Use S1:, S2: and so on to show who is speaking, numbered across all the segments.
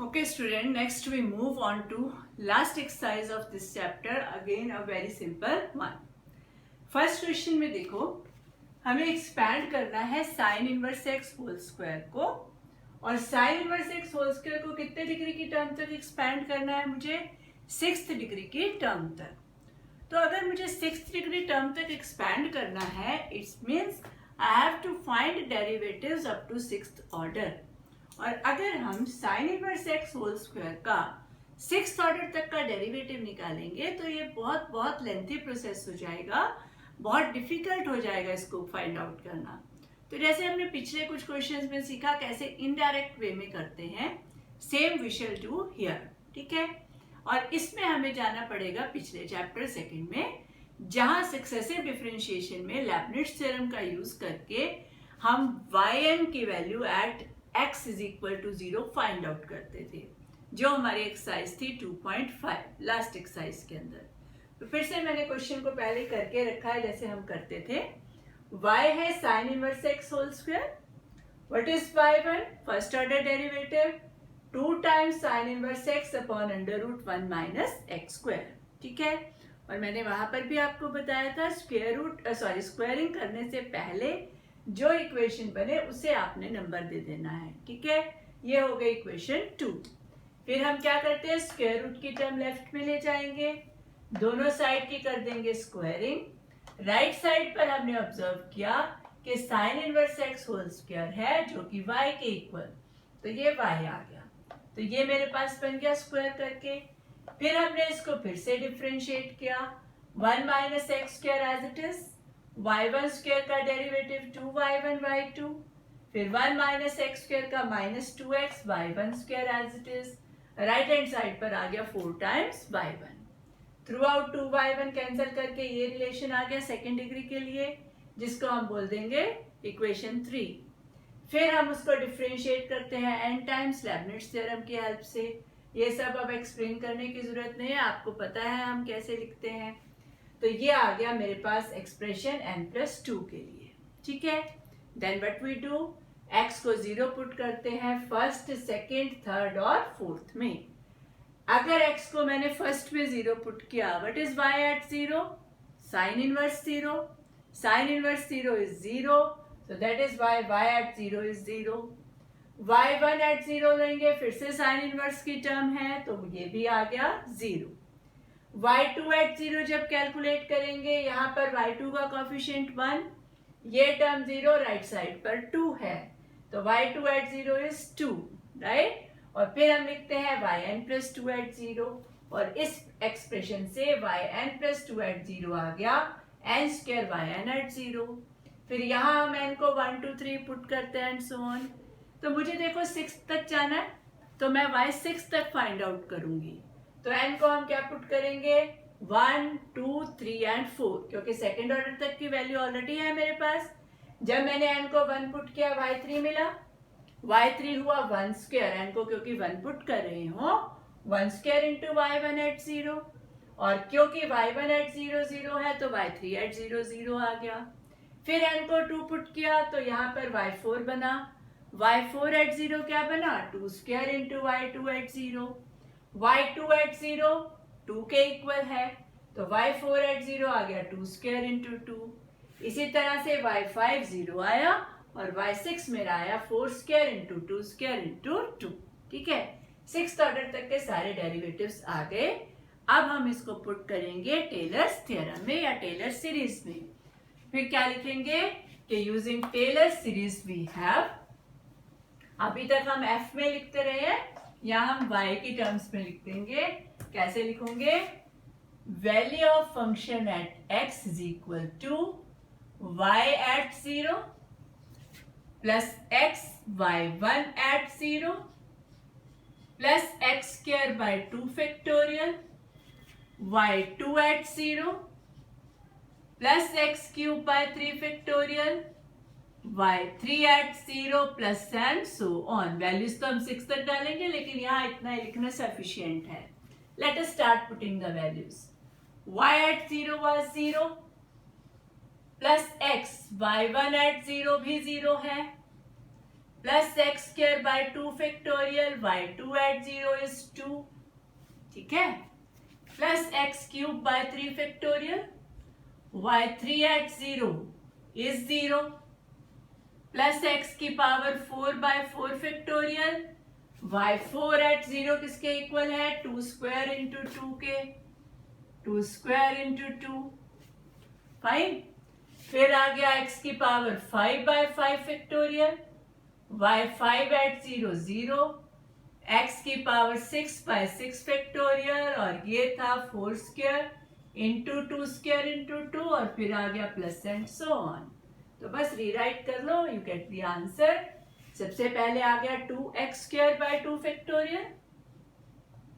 S1: Okay student, next we move on to last exercise of this chapter. Again a very simple one. First question में देखो, हमें expand करना है sine inverse x whole square को, और sine inverse x whole square को कितने degree की टर्म तक एक्सपैंड करना है मुझे? 6th डिग्री की टर्म तक. तो अगर मुझे 6th डिग्री टर्म तक एक्सपैंड करना है, it's means I have to find derivatives up to 6th order. और अगर हम sine inverse x whole square का 6th ऑर्डर तक का डेरिवेटिव निकालेंगे तो ये बहुत लेंथी प्रोसेस हो जाएगा, बहुत डिफिकल्ट हो जाएगा इसको फाइंड आउट करना. तो जैसे हमने पिछले कुछ क्वेश्चंस में सीखा कैसे इनडायरेक्ट वे में करते हैं, same we shall do here. ठीक है, और इसमें हमें जाना पड़ेगा पिछले चैप्टर सेकंड में, जहां सक्सेसिव डिफरेंशिएशन में लेibniz थ्योरम का यूज करके हम yn की value at x is equal to 0 find out करते थे, जो हमारी एक्सरसाइज थी 2.5 लास्ट एक्सरसाइज के अंदर. तो फिर से मैंने क्वेश्चन को पहले करके रखा है जैसे हम करते थे. y है sine inverse x whole square. What is y1? First order derivative 2 times sine inverse x upon under root 1 minus x square. ठीक है, और मैंने वहां पर भी आपको बताया था स्क्वायरिंग करने से पहले जो इक्वेशन बने उसे आपने नंबर दे देना है. ठीक है, ये हो गई इक्वेशन 2. फिर हम क्या करते हैं, स्क्वायर रूट की टर्म लेफ्ट में ले जाएंगे, दोनों साइड की कर देंगे स्क्वायरिंग. राइट साइड पर हमने ऑब्जर्व किया कि sine inverse x whole square है जो कि y के इक्वल, तो ये y आ गया. तो ये मेरे पास बन गया स्क्वायर करके. फिर हमने इसको फिर से डिफरेंशिएट किया, 1 minus x square as it is, y1 square का डेरिवेटिव 2y1 y2, फिर 1 माइनस एक्स स्क्वायर का minus 2x y1 square as it is. Right hand side पर आ गया 4 times y1. Through out 2y1 cancel करके ये relation आ गया second degree के लिए, जिसको हम बोल देंगे इक्वेशन 3. फिर हम उसको डिफरेंशिएट करते हैं n टाइम्स लेibniz थ्योरम की हेल्प से. ये सब अब एक्सप्लेन करने की जरूरत नहीं है, आपको पता है हम कैसे लिखते हैं. तो ये आ गया मेरे पास एक्सप्रेशन n+2 के लिए. ठीक है, then what we do, x को 0 पुट करते हैं फर्स्ट, सेकेंड, थर्ड और फोर्थ में. अगर x को मैंने फर्स्ट में 0 पुट किया, what is y at 0? Sine inverse 0. Sine inverse 0 is 0, so that is why y at 0 is 0. y1 at 0 लेंगे, फिर से साइन इनवर्स की टर्म है तो ये भी आ गया 0. y2 at 0 जब कैलकुलेट करेंगे, यहाँ पर y2 का कोफिशिएंट 1, ये टर्म 0, राइट साइड पर 2 है, तो y2 at 0 is 2, राइट. और फिर हम लिखते हैं yn+2 at 0, और इस एक्सप्रेशन से yn+2 at 0 आ गया n² yn at 0. फिर यहाँ हम n को 1 2 3 पुट करते हैं एंड सो ऑन. तो मुझे देखो 6 तक जाना है, तो मैं y6 तक फाइंड आउट करूंगी. तो n को हम क्या पुट करेंगे, 1 2 3 एंड 4, क्योंकि सेकेंड ऑर्डर तक की वैल्यू ऑलरेडी है मेरे पास. जब मैंने n को 1 पुट किया, y3 मिला, y3 हुआ 1 स्क्वायर, n को क्योंकि 1 पुट कर रही हूँ, 1 स्क्वायर इंटू y1 एट 0, और क्योंकि y1 एट 0 0 है तो y3 एट 0 0 आ गया. फिर n को 2 पुट किया तो यहाँ पर y4 बना, y4 एट 0 क्या बना, 2 square into y2 at 0. y2 at 0 2 के इक्वल है, तो y4 एट 0 आ गया 2 स्क्वायर इंटू 2. इसी तरह से y5 0 आया, और y6 मेरा आया 4 स्क्वायर इंटू 2 स्क्वायर इंटू 2. ठीक है, 6th ऑर्डर तक के सारे डेरिवेटिव्स आ गए. अब हम इसको पुट करेंगे टेलर्स थ्योरम में या टेलर सीरीज में. फिर क्या लिखेंगे कि using Taylor series we have, अभी तक हम f में लिखते रहे हैं, यहाँ हम y की टर्म्स में लिख देंगे. कैसे लिखोगे, value of function at x is equal to y at 0 plus x y1 at 0 plus x square by 2 factorial y2 at 0 plus x cube by 3 factorial y3 at 0 plus and so on. Values तो हम 6 तक डालेंगे, लेकिन यहाँ इतना लिखना sufficient है. Let us start putting the values. y at 0 was 0 plus x y1 at 0 भी 0 है, plus x square by 2 factorial, y2 at 0 is 2, ठीक है, plus x cube by 3 factorial, y3 at 0 is 0, plus x की power 4 by 4 factorial, y4 at 0 किसके equal है, 2 square into 2 के, 2 square into 2, fine. फिर आ गया x की power 5 by 5 factorial, y5 at 0 0, x की पावर 6 बाय 6 फैक्टोरियल, और ये था 4 स्क्वायर इंटू 2 स्क्वायर इंटू 2, और फिर आ गया प्लस एंड सो ऑन। तो बस रीराइट कर लो, यू गेट द आंसर। सबसे पहले आ गया 2x square by 2 factorial,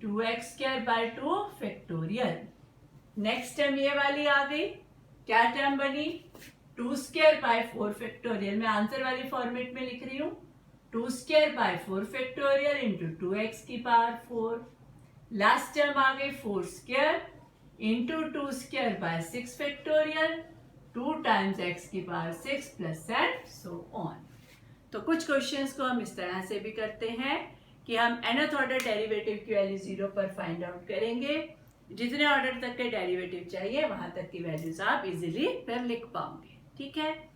S1: 2x square by 2 factorial. Next term ये वाली आ गई, क्या टर्म बनी, 2 स्क्वायर बाय 4 फैक्टोरियल, मैं आंसर वाली फॉर्मेट में लिख रही हूँ, 2 square by 4 factorial into 2x की पावर 4। लास्ट टर्म आ गई 4 square into 2 square by 6 factorial, 2 times x की power 6 plus and so on. तो कुछ क्वेश्चंस को हम इस तरह से भी करते हैं कि हम nth ऑर्डर डेरिवेटिव की वैल्यू 0 पर फाइंड आउट करेंगे, जितने ऑर्डर तक के डेरिवेटिव चाहिए वहां तक की वैल्यूज आप इजीली फिर लिख पाओगे, ठीक है।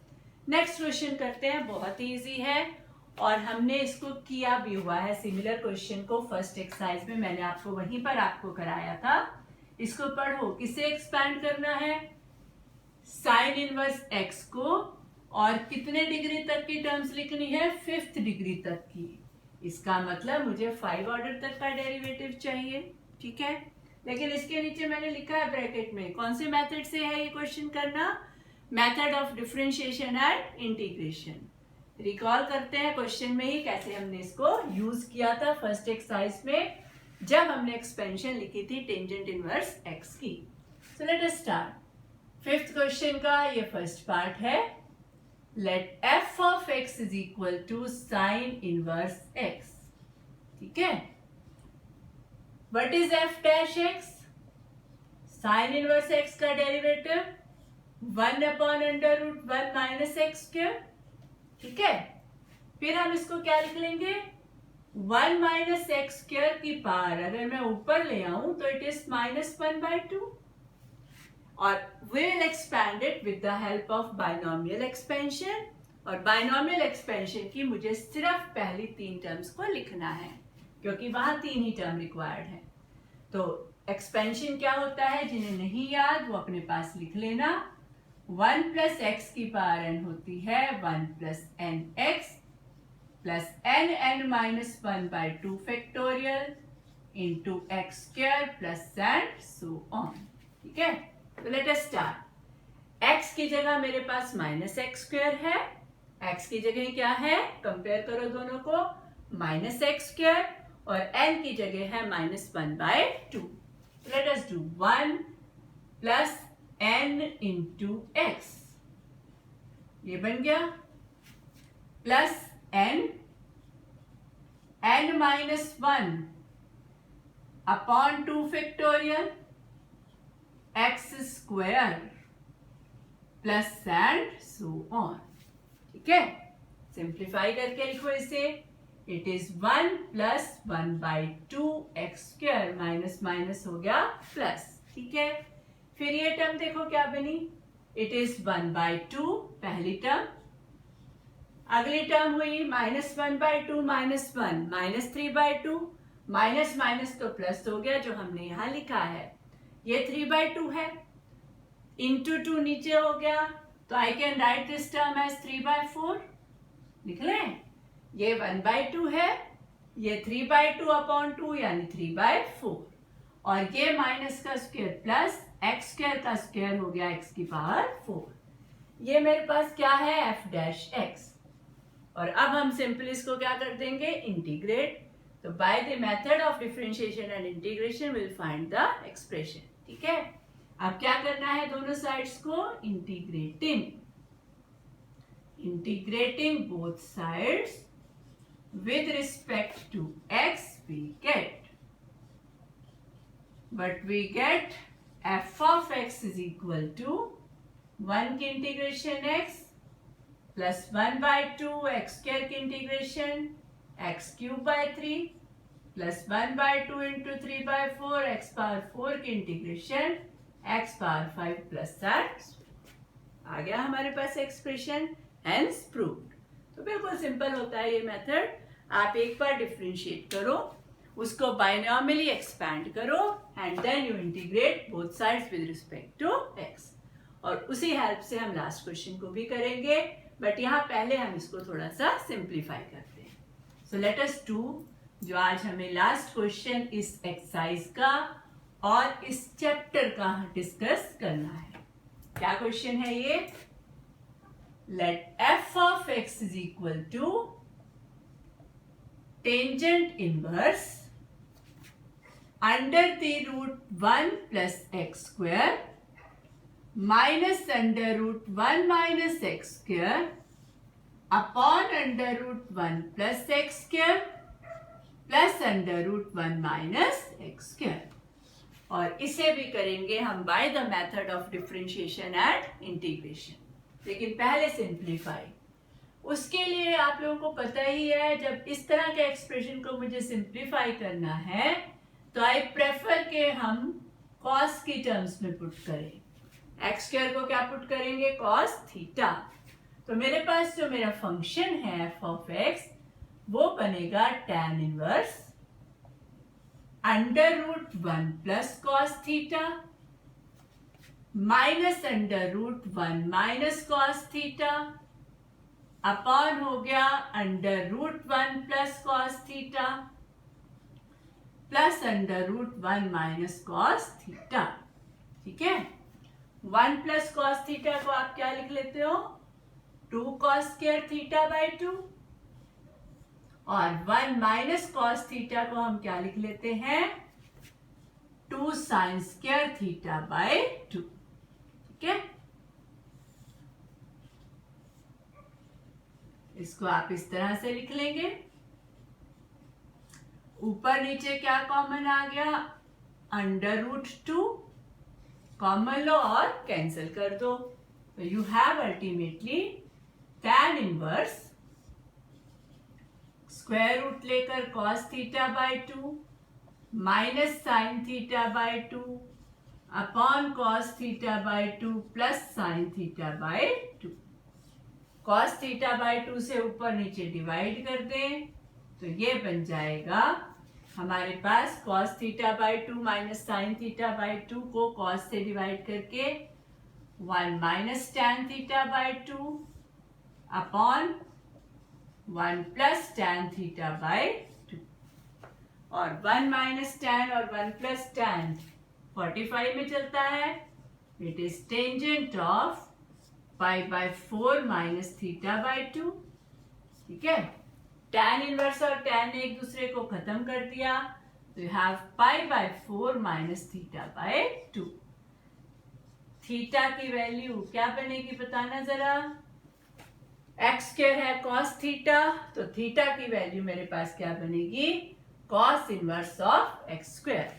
S1: नेक्स्ट क्वेश्चन करते हैं, बहुत ही इजी है और हमने इसको किया भी हुआ है, सिमिलर क्वेश्चन को फर्स्ट एक्सरसाइज में मैंने आपको वहीं पर आपको कराया था। इसको पढ़ो, किसे एक्सपैंड करना है, साइन इनवर्स x को, और कितने डिग्री तक की टर्म्स लिखनी है, 5th डिग्री तक की। इसका मतलब मुझे 5 ऑर्डर तक का डेरिवेटिव चाहिए, ठीक है। लेकिन इसके नीचे मैंने लिखा है ब्रैकेट में, कौन से मेथड से है ये क्वेश्चन करना, method of differentiation and integration. Recall करते हैं क्वेश्चन में ही कैसे हमने इसको यूज किया था फर्स्ट एक्सरसाइज में, जब हमने एक्सपेंशन लिखी थी टेंजेंट इनवर्स x की। So let us start. 5th question का ये फर्स्ट पार्ट है, let f of x is equal to sine inverse x, ठीक है। What is f dash x, sine inverse x का derivative 1 upon under root 1 minus x square, ठीक है। फिर हम इसको क्या लिख लेंगे, 1 माइनस एक्स स्क्वायर की पावर अगर मैं ऊपर ले आऊं तो इट इज -1/2, और we will expand it with the help of binomial expansion, और binomial expansion की मुझे सिर्फ पहली 3 टर्म्स को लिखना है क्योंकि वहां 3 ही टर्म रिक्वायर्ड है। तो एक्सपेंशन क्या होता है, जिन्हें नहीं याद वो अपने पास लिख लेना, 1 प्लस एक्स की पावर n होती है 1 plus n x plus n minus 1/2 factorial into x square plus and so on, ठीक है। तो लेट अस स्टार्ट। x की जगह मेरे पास माइनस एक्स स्क्वायर है, x की जगह क्या है, कंपेयर करो दोनों को, माइनस एक्स स्क्वायर, और n की जगह है -1/2। Let us do 1 plus n into x, ये बन गया, plus n minus 1 upon 2 factorial x square plus and so on, ठीक है। सिंप्लीफाई करके लिखो इसे, it is 1 plus 1/2 x square, minus minus हो गया प्लस, ठीक है। फिर ये टर्म देखो क्या बनी, इट इज 1/2 पहली टर्म, अगली टर्म हुई -1/2 -1 -3/2, माइनस माइनस तो प्लस हो गया जो हमने यहां लिखा है, ये 3/2 है, इंटू 2 नीचे हो गया, तो I can write this term as 3/4, लिख लें। ये 1/2 है, ये 3/2 अपॉन 2 यानी 3/4, और ये माइनस का स्क्वायर प्लस एक्स स्क्वायर का स्क्वायर हो गया x की पावर 4। ये मेरे पास क्या है, f डैश x, और अब हम सिंपली इसको क्या कर देंगे, इंटीग्रेट। तो by the method of differentiation and integration will find the expression, ठीक है। अब क्या करना है, दोनों साइड्स को integrating both sides with respect to x we get f of x is equal to 1 की integration x plus 1/2 x square की integration x cube by 3 plus 1/2 into 3/4 x power 4 की इंटीग्रेशन एक्स पावर 5 प्लस 7 आ गया हमारे पास expression hence proved. तो बिल्कुल simple होता है ये मेथड। आप एक बार डिफरेंशिएट करो, उसको बाइनॉमियली एक्सपैंड करो and then you integrate both sides with respect to x. और उसी हेल्प से हम लास्ट क्वेश्चन को भी करेंगे, बट यहाँ पहले हम इसको थोड़ा सा सिंप्लीफाई करते हैं। सो लेट अस डू जो आज हमें लास्ट क्वेश्चन इस एक्सरसाइज का और इस चैप्टर का डिस्कस करना है। क्या क्वेश्चन है ये? Let f of x is equal to tangent inverse under the root 1 plus x square minus under root 1 minus x square upon under root 1 plus x square plus under root 1 minus x square। और इसे भी करेंगे हम by the method of differentiation and integration. लेकिन पहले simplify, उसके लिए आप लोगों को पता ही है, जब इस तरह के एक्सप्रेशन को मुझे सिंप्लीफाई करना है तो आई प्रेफर के हम कॉस की टर्म्स में पुट करें। एक्स स्क्वायर को क्या पुट करेंगे? Cos theta. तो मेरे पास जो मेरा फंक्शन है एफ ऑफ एक्स वो बनेगा tan inverse under root 1 plus cos theta minus under root 1 minus cos theta upon हो गया under root 1 plus cos theta plus under root 1 minus cos theta. ठीक है, 1 प्लस कॉस थीटा को आप क्या लिख लेते हो? 2 कॉस स्क्वायर थीटा बाय 2 और 1 माइनस कॉस थीटा को हम क्या लिख लेते हैं? 2 साइन स्क्वायर थीटा बाय 2। ठीक है, इसको आप इस तरह से लिख लेंगे। ऊपर नीचे क्या कॉमन आ गया? अंडर रूट 2 कॉमन लो और कैंसिल कर दो। तो you have ultimately tan inverse square root लेकर cos theta by 2 minus sine theta by 2 upon cos theta by 2 plus sine theta by 2। Cos theta by 2 से ऊपर नीचे डिवाइड कर दें तो ये बन जाएगा हमारे पास cos theta by 2 minus sine theta by 2 को कॉस से डिवाइड करके 1 minus tan theta by 2 upon 1 plus tan theta by 2। और 1 माइनस tan और 1 प्लस tan 45 में चलता है। It is tangent of pi by 4 minus theta by 2। ठीक है, tan इनवर्स और tan ने एक दूसरे को खत्म कर दिया तो you have pi by 4 minus theta by 2। Theta की वैल्यू क्या बनेगी बताना जरा? एक्स स्क्वायर है कॉस थीटा, तो थीटा की वैल्यू मेरे पास क्या बनेगी? Cos inverse of x square.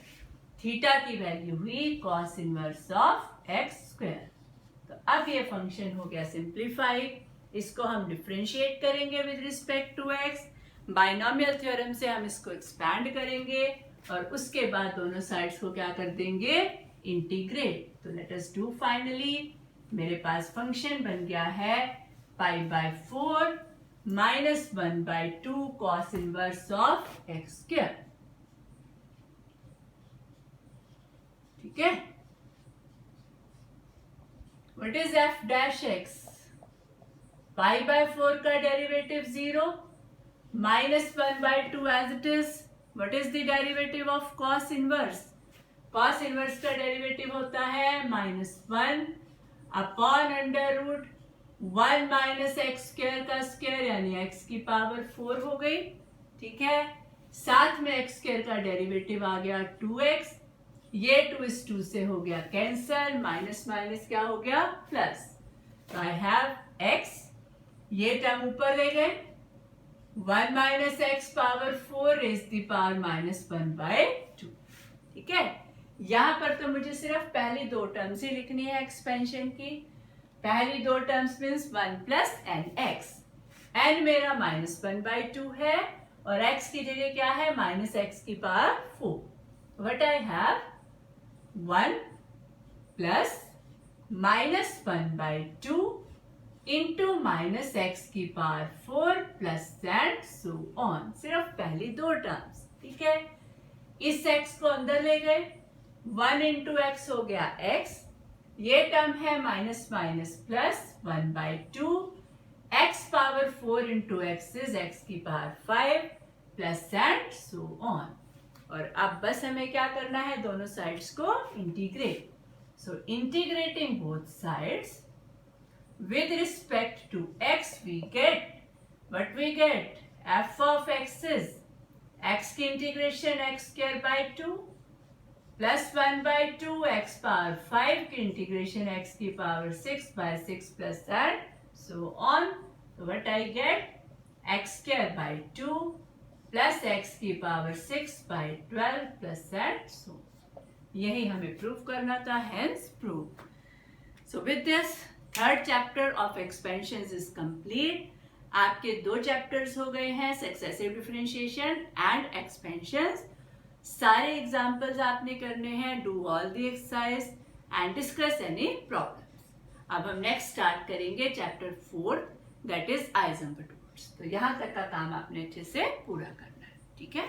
S1: Theta की वैल्यू हुई cos inverse of x square. तो अब ये फंक्शन हो गया सिंप्लीफाइड। इसको हम डिफरेंशिएट करेंगे with respect to x. Binomial theorem से हम इसको एक्सपैंड करेंगे और उसके बाद दोनों साइड्स को क्या कर देंगे? इंटीग्रेट। तो लेट अस डू फाइनली। मेरे पास फंक्शन बन गया है pi by 4 minus 1 by 2 cos inverse of x square. ठीक है, what is f dash x? Pi by 4 का derivative 0 minus 1 by 2 as it is. What is the derivative of cos inverse? Cos inverse का derivative होता है -1 upon under root 1 minus x square का square यानी x की power 4 हो गई। ठीक है, साथ में एक्स स्क्वायर का डेरिवेटिव आ गया 2x। ये 2 इस 2 से हो गया कैंसल, माइनस माइनस क्या हो गया? प्लस। तो आई हैव x, ये टर्म ऊपर ले गए 1 minus x power 4 raise the power -1 by 2। ठीक है, यहां पर तो मुझे सिर्फ पहली दो टर्म्स ही लिखनी है एक्सपेंशन की। पहली दो terms means 1 plus n x, n मेरा -1/2 है और x की जगह क्या है -x⁴. What I have 1 plus -1/2 into -x⁴ plus and so on. सिर्फ पहली दो टर्म्स, ठीक है. इस x को अंदर ले गए, 1 into x हो गया x, ये टर्म है minus minus plus 1/2, x⁴ into x is x⁵ plus and so on. और अब बस हमें क्या करना है, दोनों साइड्स को integrate. So integrating both sides with respect to x we get what we get, f of x is x की इंटीग्रेशन x²/2 प्लस 1/2 x⁵ की integration x⁶/6 plus and so on. what I get x²/2 plus x⁵/12 plus and सो. यही हमें prove करना था, hence prove. So with this third chapter of expansions is complete. आपके दो chapters हो गए हैं, सक्सेसिव डिफरेंशिएशन एंड एक्सपेंशंस. सारे एग्जांपल्स आपने करने हैं. Do all the exercise and discuss any problems. अब हम नेक्स्ट स्टार्ट करेंगे चैप्टर 4 दैट इज आइजेंबर्ट. तो यहाँ तक का काम आपने अच्छे से पूरा करना है, ठीक है.